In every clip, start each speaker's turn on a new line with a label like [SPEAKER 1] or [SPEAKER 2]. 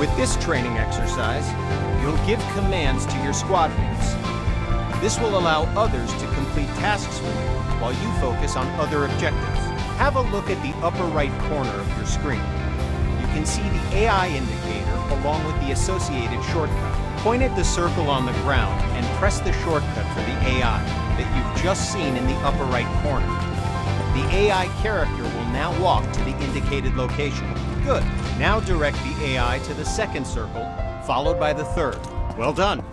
[SPEAKER 1] With this training exercise, you'll give commands to your squad mates. This will allow others to complete tasks with you while you focus on other objectives. Have a look at the upper right corner of your screen. You can see the AI indicator along with the associated shortcut. Point at the circle on the ground and press the shortcut for the AI that you've just seen in the upper right corner. The AI character will now walk to the indicated location. Good. Now direct the AI to the second circle, followed by the third. Well done.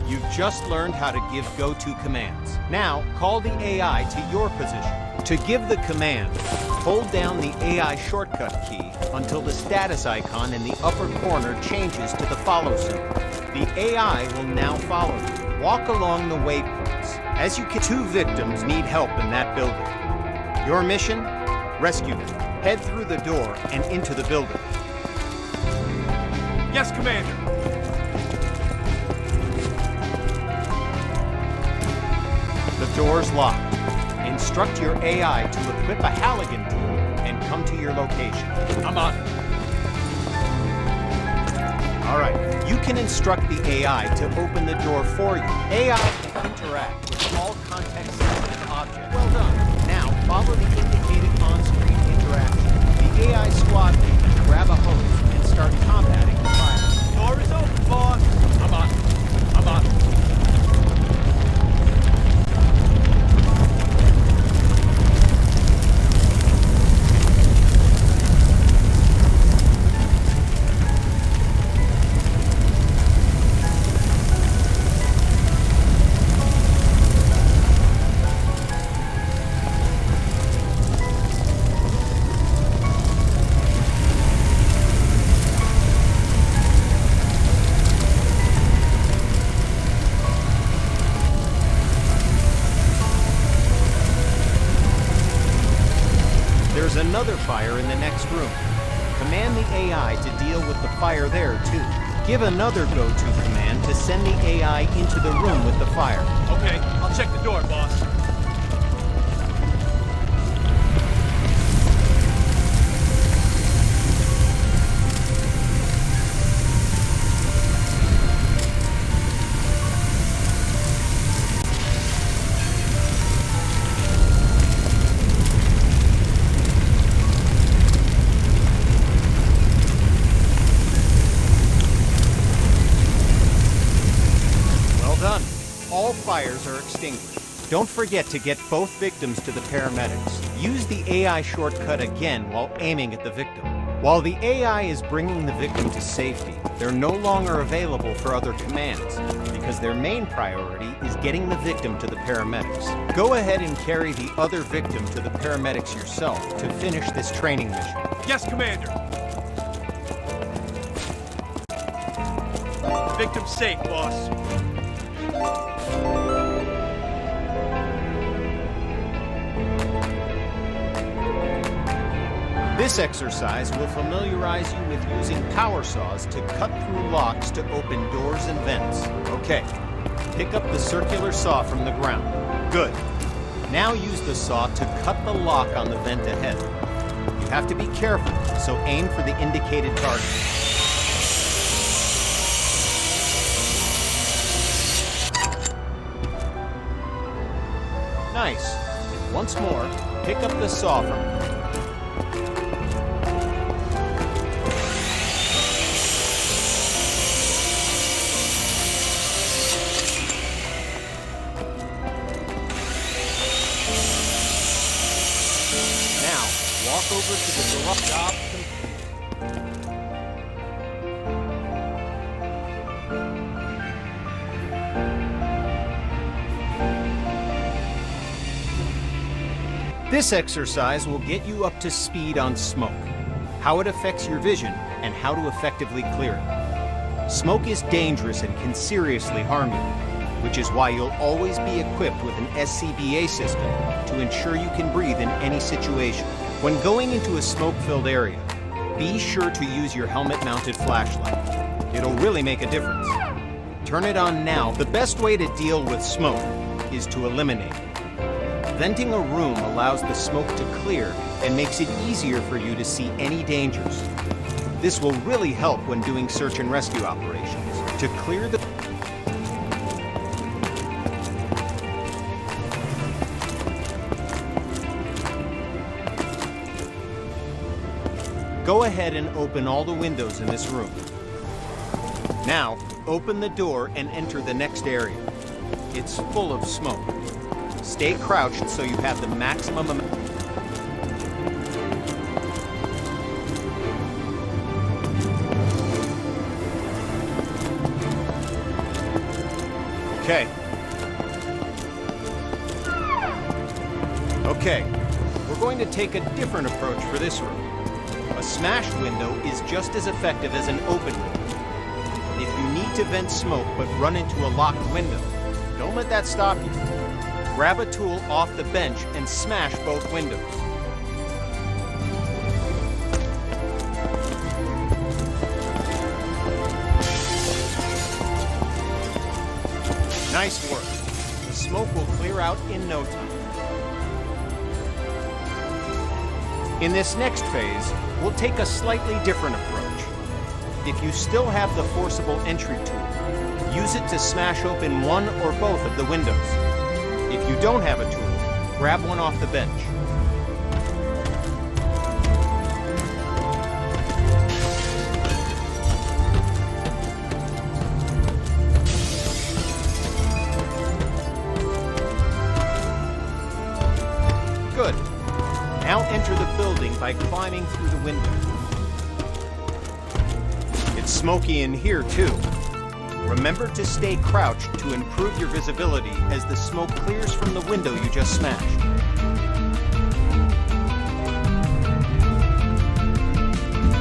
[SPEAKER 1] You've just learned how to give go-to commands. Now, call the AI to your position. To give the command, hold down the AI shortcut key until the status icon in the upper corner changes to the follow symbol. The AI will now follow you. Walk along the waypoints. As you can, 2 victims need help in that building. Your mission? Rescue them. Head through the door and into the building.
[SPEAKER 2] Yes, Commander.
[SPEAKER 1] The door's locked. Instruct your AI to equip a Halligan tool and come to your location.
[SPEAKER 2] I'm on it.
[SPEAKER 1] All right. You can instruct the AI to open the door for you. AI can interact with all context-sensitive objects. Well done. Now, follow the indicated on-screen interaction. The AI squad mate can grab a hose and start combating the fire.
[SPEAKER 2] Door is open, boss. I'm on it. I'm on it.
[SPEAKER 1] There's another fire in the next room. Command the AI to deal with the fire there, too. Give another go-to command to send the AI into the room with the fire.
[SPEAKER 2] Okay, I'll check the door, boss.
[SPEAKER 1] Done. All fires are extinguished. Don't forget to get both victims to the paramedics. Use the AI shortcut again while aiming at the victim. While the AI is bringing the victim to safety, they're no longer available for other commands because their main priority is getting the victim to the paramedics. Go ahead and carry the other victim to the paramedics yourself to finish this training mission.
[SPEAKER 2] Yes, Commander. Victim safe, boss.
[SPEAKER 1] This exercise will familiarize you with using power saws to cut through locks to open doors and vents. Okay, pick up the circular saw from the ground. Good. Now use the saw to cut the lock on the vent ahead. You have to be careful, so aim for the indicated target. Nice. Once more, pick up the saw from the ground. Walk over to the garage. Job complete. This exercise will get you up to speed on smoke, how it affects your vision, and how to effectively clear it. Smoke is dangerous and can seriously harm you, which is why you'll always be equipped with an SCBA system to ensure you can breathe in any situation. When going into a smoke-filled area, be sure to use your helmet-mounted flashlight. It'll really make a difference. Turn it on now. The best way to deal with smoke is to eliminate it. Venting a room allows the smoke to clear and makes it easier for you to see any dangers. This will really help when doing search and rescue operations. To clear the Go ahead and open all the windows in this room. Now, open the door and enter the next area. It's full of smoke. Stay crouched so you have the maximum amount. Okay, we're going to take a different approach for this room. A smashed window is just as effective as an open one. If you need to vent smoke but run into a locked window, don't let that stop you. Grab a tool off the bench and smash both windows. Nice work. The smoke will clear out in no time. In this next phase, we'll take a slightly different approach. If you still have the forcible entry tool, use it to smash open one or both of the windows. If you don't have a tool, grab one off the bench. Good. Now enter the building by climbing through the window. It's smoky in here too. Remember to stay crouched to improve your visibility as the smoke clears from the window you just smashed.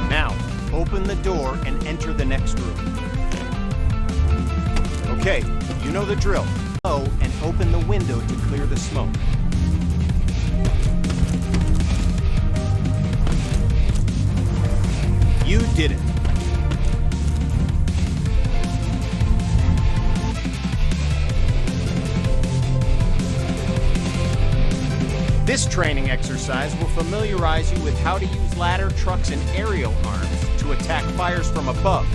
[SPEAKER 1] Now, open the door and enter the next room. Okay, you know the drill. Go and open the window to clear the smoke. You did it. This training exercise will familiarize you with how to use ladder trucks and aerial arms to attack fires from above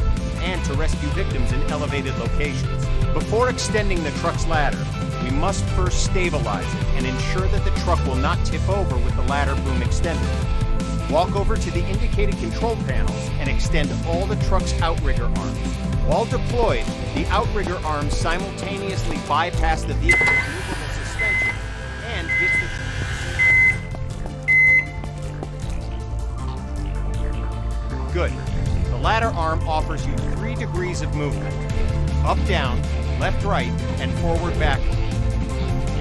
[SPEAKER 1] and to rescue victims in elevated locations. Before extending the truck's ladder, we must first stabilize it and ensure that the truck will not tip over with the ladder boom extended. Walk over to the indicated control panels and extend all the truck's outrigger arms. While deployed, the outrigger arms simultaneously bypass the vehicle's movable suspension and gives the... Good. The ladder arm offers you 3 degrees of movement. Up, down, left, right, and forward, backward.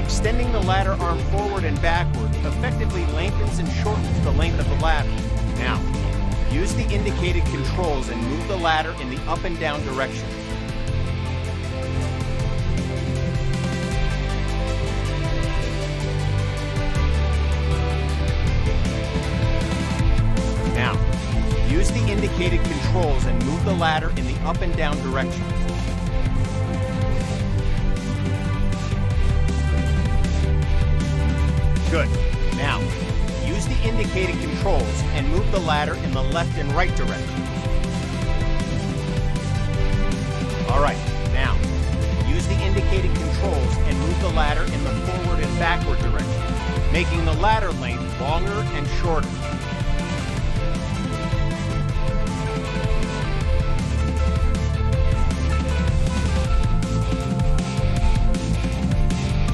[SPEAKER 1] Extending the ladder arm forward and backward effectively lengthens and shortens the length of the ladder. Now, use the indicated controls and move the ladder in the up and down direction. Now, use the indicated controls and move the ladder in the up and down direction. Good. Now, use the indicated controls and move the ladder in the left and right direction. All right, now, use the indicated controls and move the ladder in the forward and backward direction, making the ladder length longer and shorter.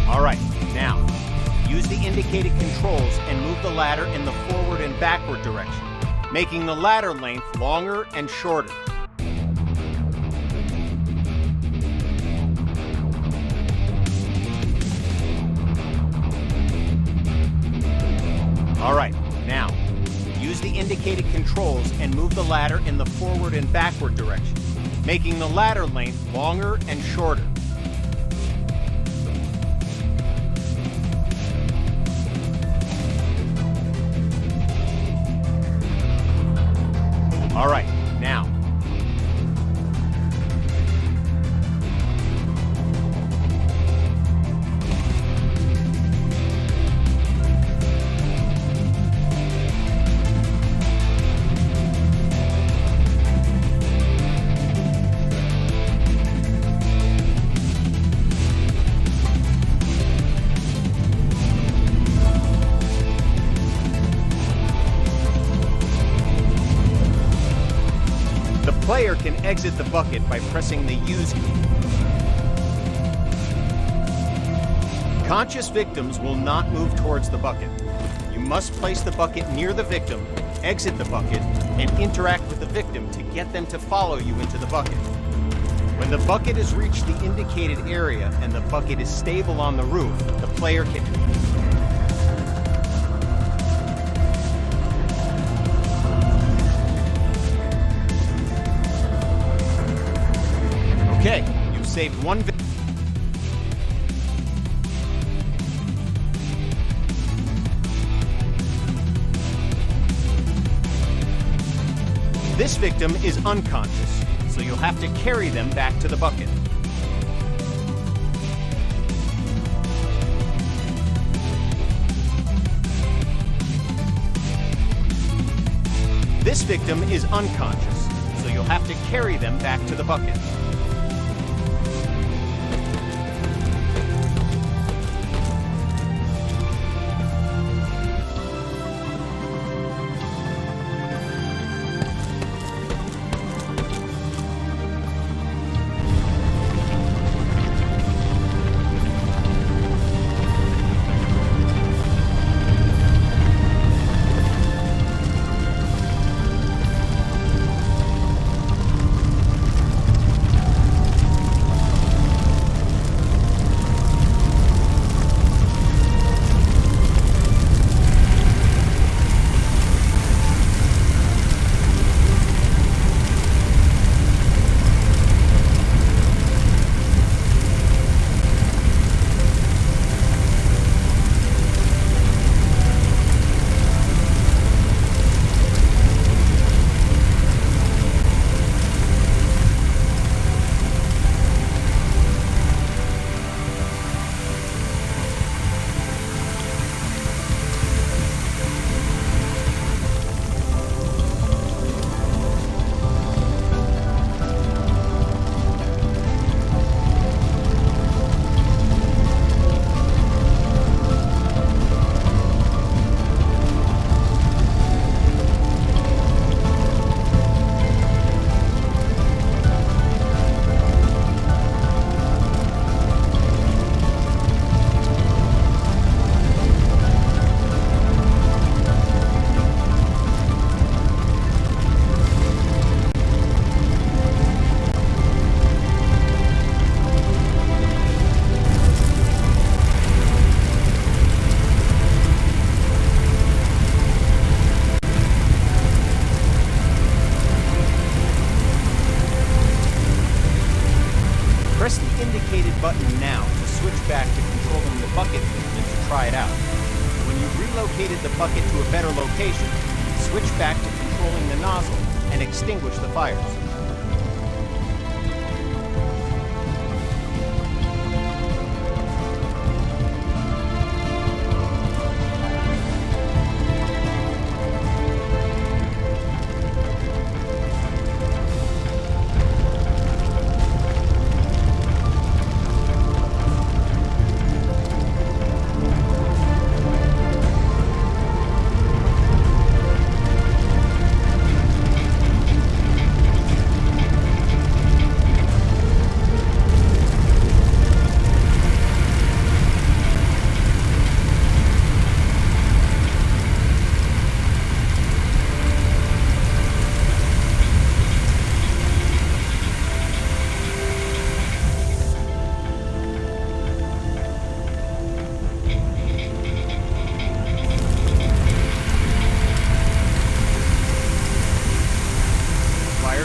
[SPEAKER 1] All right, now, use the indicated controls and move the ladder in the forward and backward direction, making the ladder length longer and shorter. All right, now, use the indicated controls and move the ladder in the forward and backward direction, making the ladder length longer and shorter. All right, now. player can exit the bucket by pressing the Use key. Conscious victims will not move towards the bucket. You must place the bucket near the victim, exit the bucket, and interact with the victim to get them to follow you into the bucket. When the bucket has reached the indicated area and the bucket is stable on the roof, the player can... Okay, you've saved one victim. This victim is unconscious, so you'll have to carry them back to the bucket. This victim is unconscious, so you'll have to carry them back to the bucket. Press the indicated button now to switch back to controlling the bucket movement to try it out. When you've relocated the bucket to a better location, switch back to controlling the nozzle and extinguish the fires.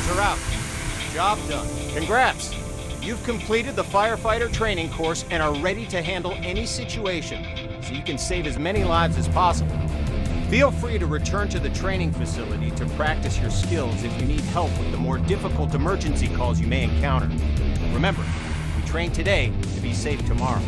[SPEAKER 1] Are out. Job done. Congrats! You've completed the firefighter training course and are ready to handle any situation, so you can save as many lives as possible. Feel free to return to the training facility to practice your skills if you need help with the more difficult emergency calls you may encounter. Remember, we train today to be safe tomorrow.